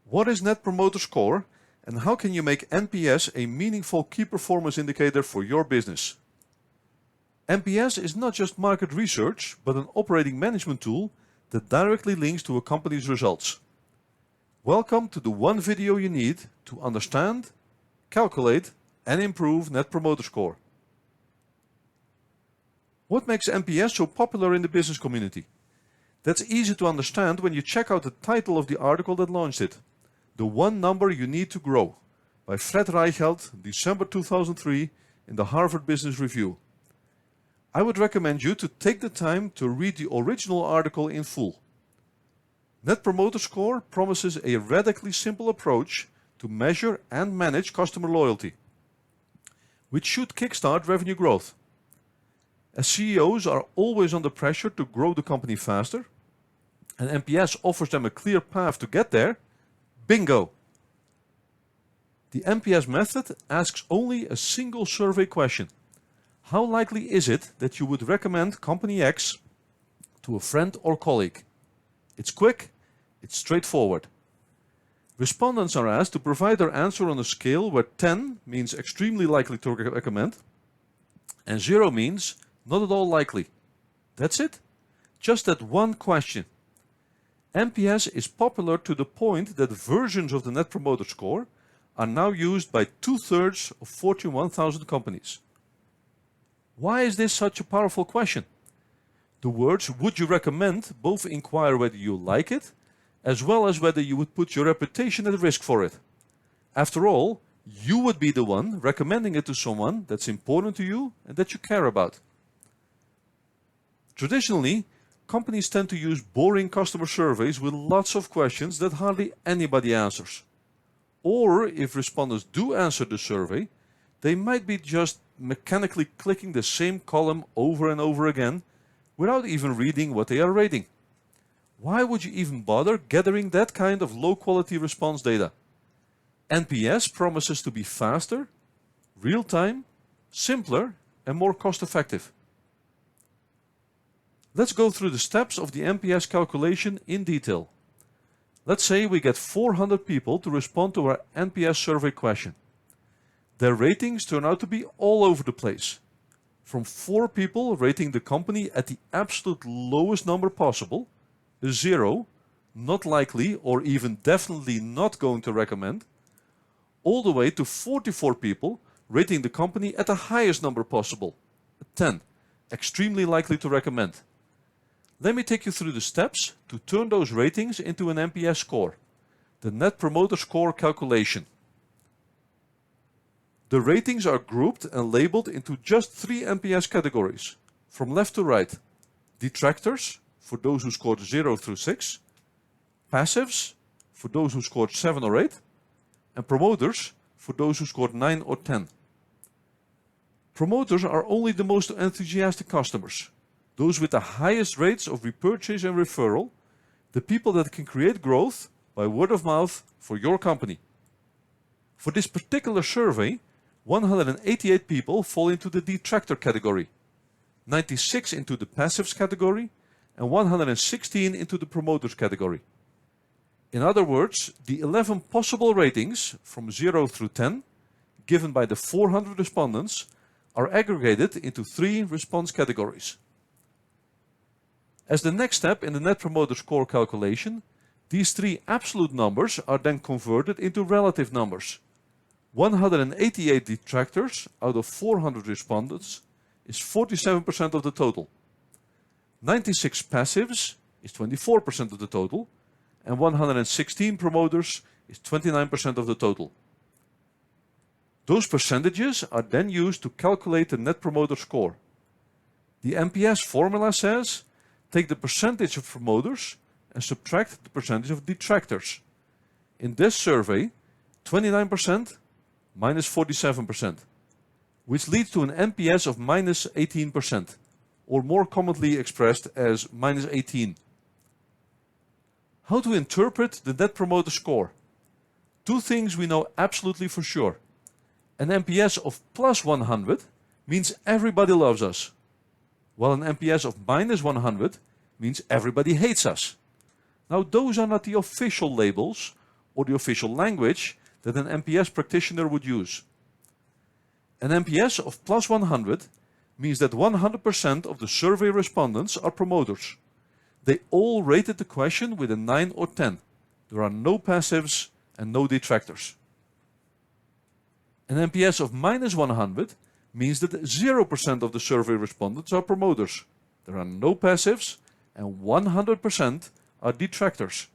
What is Net Promoter Score and how can you make NPS a meaningful key performance indicator for your business? NPS is not just market research, but an operating management tool that directly links to a company's results. Welcome to the one video you need to understand, calculate, and improve Net Promoter Score. What makes NPS so popular in the business community? That's easy to understand when you check out the title of the article that launched it. The One Number You Need to Grow by Fred Reichheld, December 2003 in the Harvard Business Review. I would recommend you to take the time to read the original article in full. Net Promoter Score promises a radically simple approach to measure and manage customer loyalty, which should kickstart revenue growth. As CEOs are always under pressure to grow the company faster, and NPS offers them a clear path to get there, bingo! The NPS method asks only a single survey question. How likely is it that you would recommend Company X to a friend or colleague? It's quick, it's straightforward. Respondents are asked to provide their answer on a scale where 10 means extremely likely to recommend, and 0 means not at all likely. That's it. Just that one question. NPS is popular to the point that versions of the Net Promoter Score are now used by 2/3 of Fortune 1000 companies. Why is this such a powerful question? The words "would you recommend" both inquire whether you like it, as well as whether you would put your reputation at risk for it. After all, you would be the one recommending it to someone that's important to you and that you care about. Traditionally, companies tend to use boring customer surveys with lots of questions that hardly anybody answers. Or if respondents do answer the survey, they might be just mechanically clicking the same column over and over again without even reading what they are rating. Why would you even bother gathering that kind of low-quality response data? NPS promises to be faster, real-time, simpler, and more cost-effective. Let's go through the steps of the NPS calculation in detail. Let's say we get 400 people to respond to our NPS survey question. Their ratings turn out to be all over the place. From 4 people rating the company at the absolute lowest number possible, a 0, not likely or even definitely not going to recommend, all the way to 44 people rating the company at the highest number possible, a 10, extremely likely to recommend. Let me take you through the steps to turn those ratings into an NPS score, the Net Promoter Score calculation. The ratings are grouped and labeled into just 3 NPS categories, from left to right: detractors, for those who scored 0 through 6, passives, for those who scored 7 or 8, and promoters, for those who scored 9 or 10. Promoters are only the most enthusiastic customers, those with the highest rates of repurchase and referral, the people that can create growth by word of mouth for your company. For this particular survey, 188 people fall into the detractor category, 96 into the passives category, and 116 into the promoters category. In other words, the 11 possible ratings from 0 through 10, given by the 400 respondents, are aggregated into 3 response categories. As the next step in the Net Promoter Score calculation, these 3 absolute numbers are then converted into relative numbers. 188 detractors out of 400 respondents is 47% of the total. 96 passives is 24% of the total, and 116 promoters is 29% of the total. Those percentages are then used to calculate the Net Promoter Score. The NPS formula says, take the percentage of promoters and subtract the percentage of detractors. In this survey, 29% minus 47%, which leads to an NPS of minus 18%, or more commonly expressed as minus 18. How to interpret the Net Promoter Score? 2 things we know absolutely for sure. An NPS of plus 100 means everybody loves us, while an NPS of minus 100 means everybody hates us. Now, those are not the official labels or the official language that an NPS practitioner would use. An NPS of plus 100 means that 100% of the survey respondents are promoters. They all rated the question with a 9 or 10. There are no passives and no detractors. An NPS of minus 100 means that 0% of the survey respondents are promoters. There are no passives and 100% are detractors.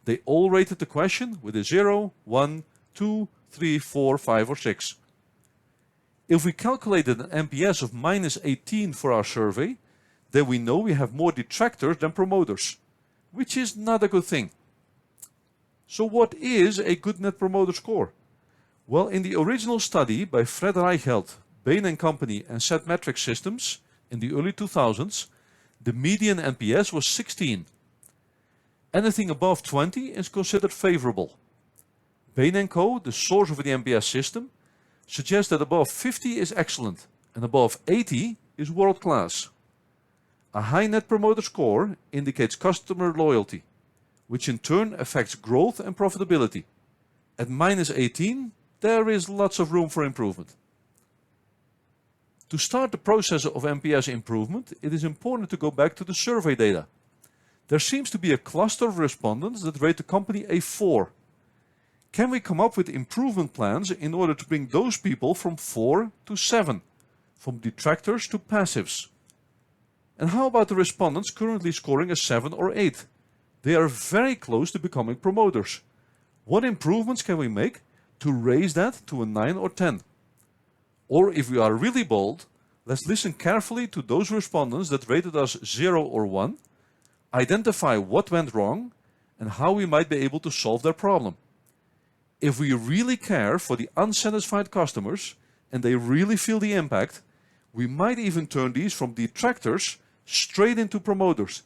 They all rated the question with a 0, 1, 2, 3, 4, 5 or 6. If we calculated an NPS of minus 18 for our survey, then we know we have more detractors than promoters, which is not a good thing. So what is a good Net Promoter Score? Well, in the original study by Fred Reichheld, Bain & Company and Set Metric Systems in the early 2000s, the median NPS was 16. Anything above 20 is considered favorable. Bain & Co., the source of the NPS system, suggests that above 50 is excellent and above 80 is world class. A high Net Promoter Score indicates customer loyalty, which in turn affects growth and profitability. At minus 18, there is lots of room for improvement. To start the process of NPS improvement, it is important to go back to the survey data. There seems to be a cluster of respondents that rate the company a 4. Can we come up with improvement plans in order to bring those people from 4 to 7, from detractors to passives? And how about the respondents currently scoring a 7 or 8? They are very close to becoming promoters. What improvements can we make to raise that to a 9 or 10? Or if we are really bold, let's listen carefully to those respondents that rated us 0 or 1, identify what went wrong and how we might be able to solve their problem. If we really care for the unsatisfied customers and they really feel the impact, we might even turn these from detractors straight into promoters.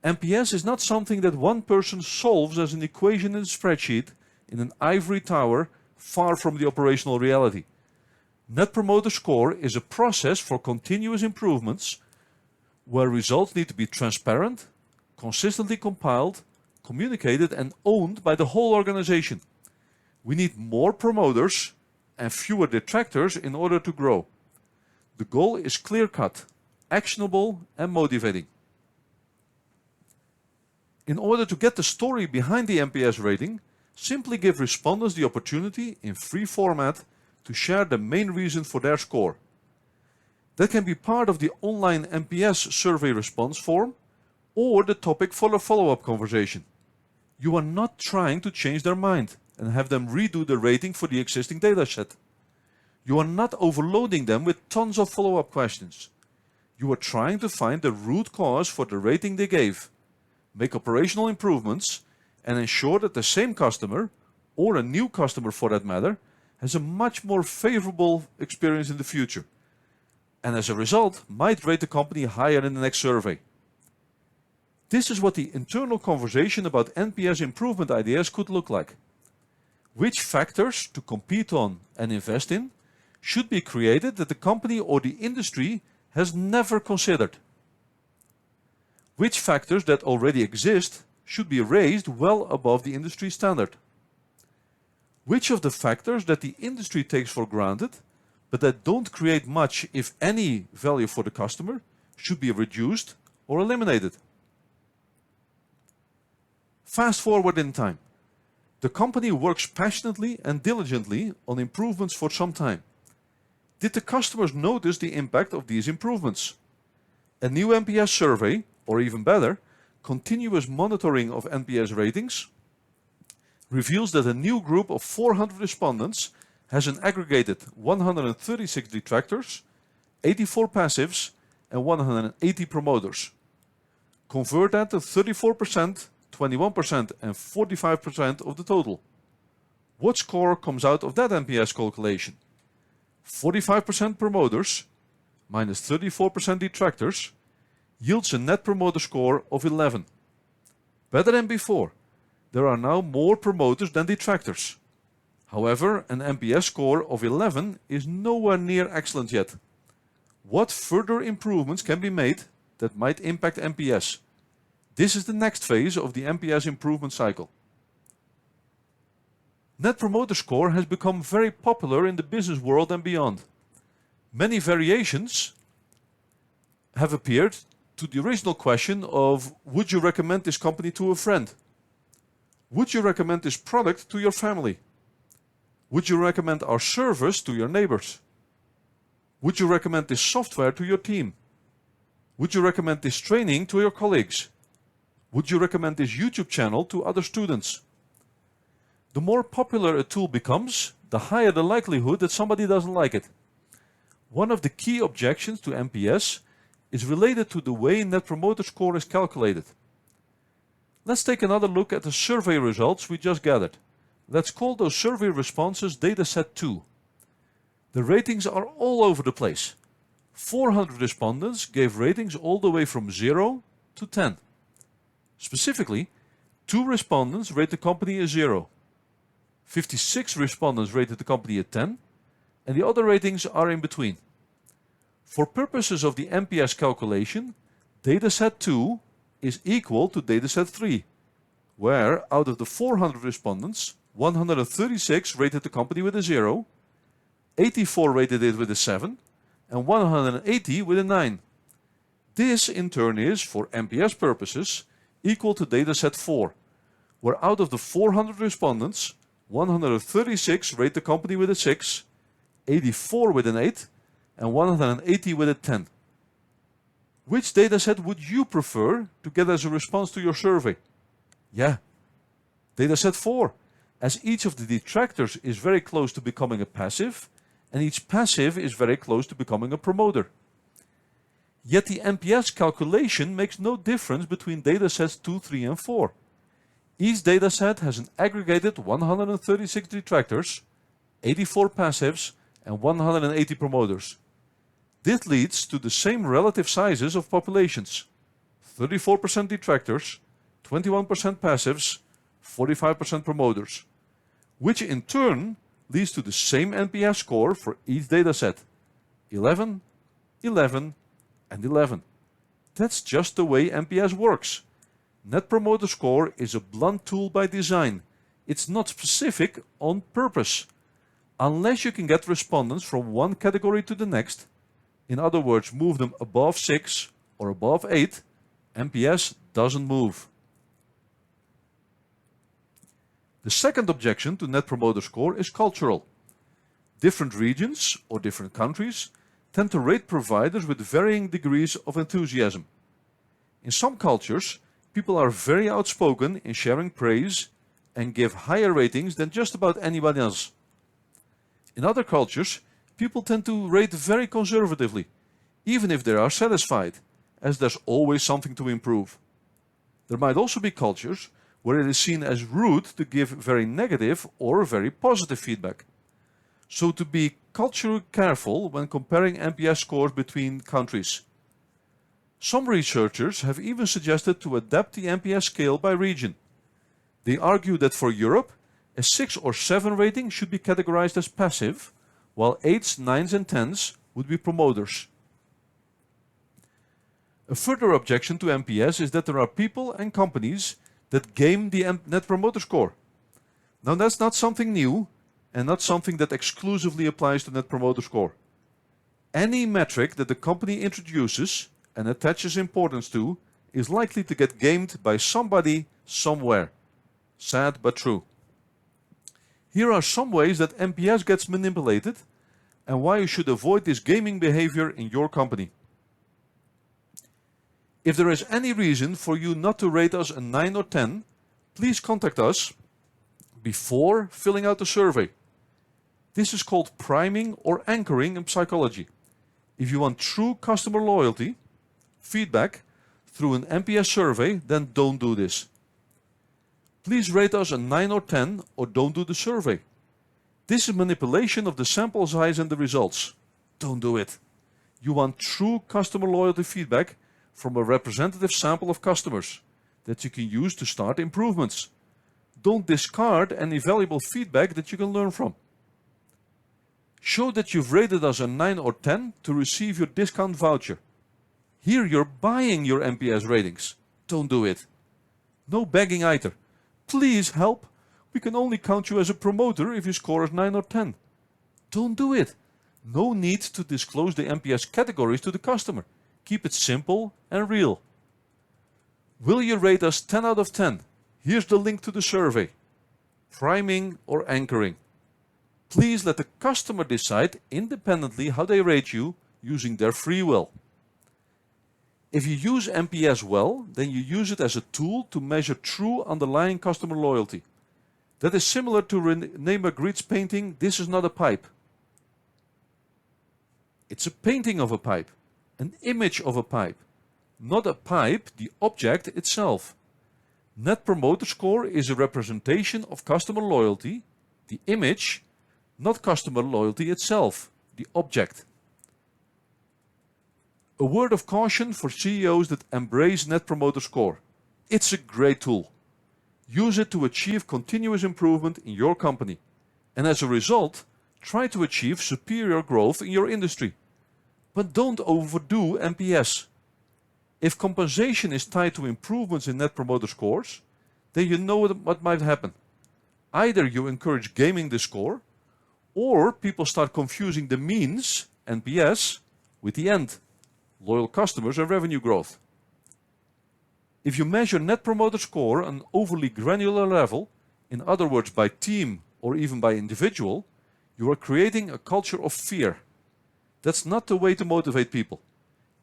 NPS is not something that one person solves as an equation in a spreadsheet in an ivory tower far from the operational reality. Net Promoter Score is a process for continuous improvements where results need to be transparent, consistently compiled, communicated and owned by the whole organization. We need more promoters and fewer detractors in order to grow. The goal is clear-cut, actionable and motivating. In order to get the story behind the NPS rating, simply give respondents the opportunity in free format to share the main reason for their score. That can be part of the online NPS survey response form or the topic for a follow-up conversation. You are not trying to change their mind and have them redo the rating for the existing dataset. You are not overloading them with tons of follow-up questions. You are trying to find the root cause for the rating they gave, make operational improvements, and ensure that the same customer, or a new customer for that matter, has a much more favorable experience in the future, and as a result might rate the company higher in the next survey. This is what the internal conversation about NPS improvement ideas could look like. Which factors to compete on and invest in should be created that the company or the industry has never considered? Which factors that already exist should be raised well above the industry standard? Which of the factors that the industry takes for granted, but that don't create much, if any, value for the customer, should be reduced or eliminated? Fast forward in time. The company works passionately and diligently on improvements for some time. Did the customers notice the impact of these improvements? A new NPS survey, or even better, continuous monitoring of NPS ratings, reveals that a new group of 400 respondents has an aggregated 136 detractors, 84 passives, and 180 promoters. Convert that to 34%, 21% and 45% of the total. What score comes out of that NPS calculation? 45% promoters minus 34% detractors yields a Net Promoter Score of 11. Better than before. There are now more promoters than detractors. However, an NPS score of 11 is nowhere near excellent yet. What further improvements can be made that might impact NPS? This is the next phase of the NPS improvement cycle. Net Promoter Score has become very popular in the business world and beyond. Many variations have appeared to the original question of, would you recommend this company to a friend? Would you recommend this product to your family? Would you recommend our service to your neighbors? Would you recommend this software to your team? Would you recommend this training to your colleagues? Would you recommend this YouTube channel to other students? The more popular a tool becomes, the higher the likelihood that somebody doesn't like it. One of the key objections to NPS is related to the way Net Promoter Score is calculated. Let's take another look at the survey results we just gathered. Let's call those survey responses dataset 2. The ratings are all over the place. 400 respondents gave ratings all the way from 0 to 10. Specifically, 2 respondents rate the company a 0. 56 respondents rated the company a 10, and the other ratings are in between. For purposes of the NPS calculation, dataset 2 is equal to dataset 3, where out of the 400 respondents, 136 rated the company with a 0, 84 rated it with a 7, and 180 with a 9. This in turn is, for NPS purposes, equal to dataset 4, where out of the 400 respondents, 136 rate the company with a 6, 84 with an 8, and 180 with a 10. Which dataset would you prefer to get as a response to your survey? Yeah, dataset 4, as each of the detractors is very close to becoming a passive, and each passive is very close to becoming a promoter. Yet the NPS calculation makes no difference between datasets 2, 3, and 4. Each dataset has an aggregated 136 detractors, 84 passives, and 180 promoters. This leads to the same relative sizes of populations: 34% detractors, 21% passives, 45% promoters, which in turn leads to the same NPS score for each dataset: 11, 11, and 11. That's just the way NPS works. Net Promoter Score is a blunt tool by design. It's not specific on purpose. Unless you can get respondents from one category to the next, in other words, move them above 6 or above 8, NPS doesn't move. The second objection to Net Promoter Score is cultural. Different regions or different countries tend to rate providers with varying degrees of enthusiasm. In some cultures, people are very outspoken in sharing praise and give higher ratings than just about anybody else. In other cultures, people tend to rate very conservatively, even if they are satisfied, as there's always something to improve. There might also be cultures where it is seen as rude to give very negative or very positive feedback. So to be culturally careful when comparing NPS scores between countries. Some researchers have even suggested to adapt the NPS scale by region. They argue that for Europe, a 6 or 7 rating should be categorized as passive, while 8s, 9s, and 10s would be promoters. A further objection to NPS is that there are people and companies that game the Net Promoter Score. Now that's not something new and not something that exclusively applies to Net Promoter Score. Any metric that the company introduces and attaches importance to is likely to get gamed by somebody somewhere. Sad but true. Here are some ways that NPS gets manipulated and why you should avoid this gaming behavior in your company. If there is any reason for you not to rate us a 9 or 10, please contact us before filling out the survey. This is called priming or anchoring in psychology. If you want true customer loyalty, feedback through an NPS survey, then don't do this. Please rate us a 9 or 10 or don't do the survey. This is manipulation of the sample size and the results. Don't do it. You want true customer loyalty feedback from a representative sample of customers that you can use to start improvements. Don't discard any valuable feedback that you can learn from. Show that you've rated us a 9 or 10 to receive your discount voucher. Here you're buying your NPS ratings. Don't do it. No begging either. Please help We can only count you as a promoter if your score is 9 or 10. Don't do it. No need to disclose the NPS categories to the customer. Keep it simple and real. Will you rate us 10 out of 10? Here's the link to the survey. Priming or anchoring. Please let the customer decide independently how they rate you using their free will. If you use NPS well, then you use it as a tool to measure true underlying customer loyalty. That is similar to René Magritte's painting, "This is not a pipe." It's a painting of a pipe, an image of a pipe, not a pipe, the object itself. Net Promoter Score is a representation of customer loyalty, the image, not customer loyalty itself, the object. A word of caution for CEOs that embrace Net Promoter Score. It's a great tool. Use it to achieve continuous improvement in your company. And as a result, try to achieve superior growth in your industry. But don't overdo NPS. If compensation is tied to improvements in Net Promoter Scores, then you know what might happen. Either you encourage gaming the score, or people start confusing the means, NPS, with the end, loyal customers and revenue growth. If you measure Net Promoter Score on an overly granular level, in other words by team or even by individual, you are creating a culture of fear. That's not the way to motivate people.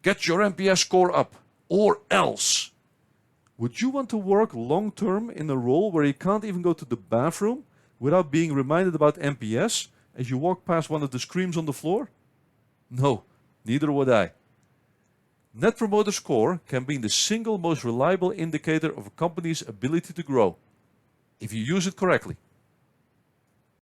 Get your NPS score up, or else. Would you want to work long-term in a role where you can't even go to the bathroom without being reminded about NPS as you walk past one of the screens on the floor? No, neither would I. Net Promoter Score can be the single most reliable indicator of a company's ability to grow, if you use it correctly.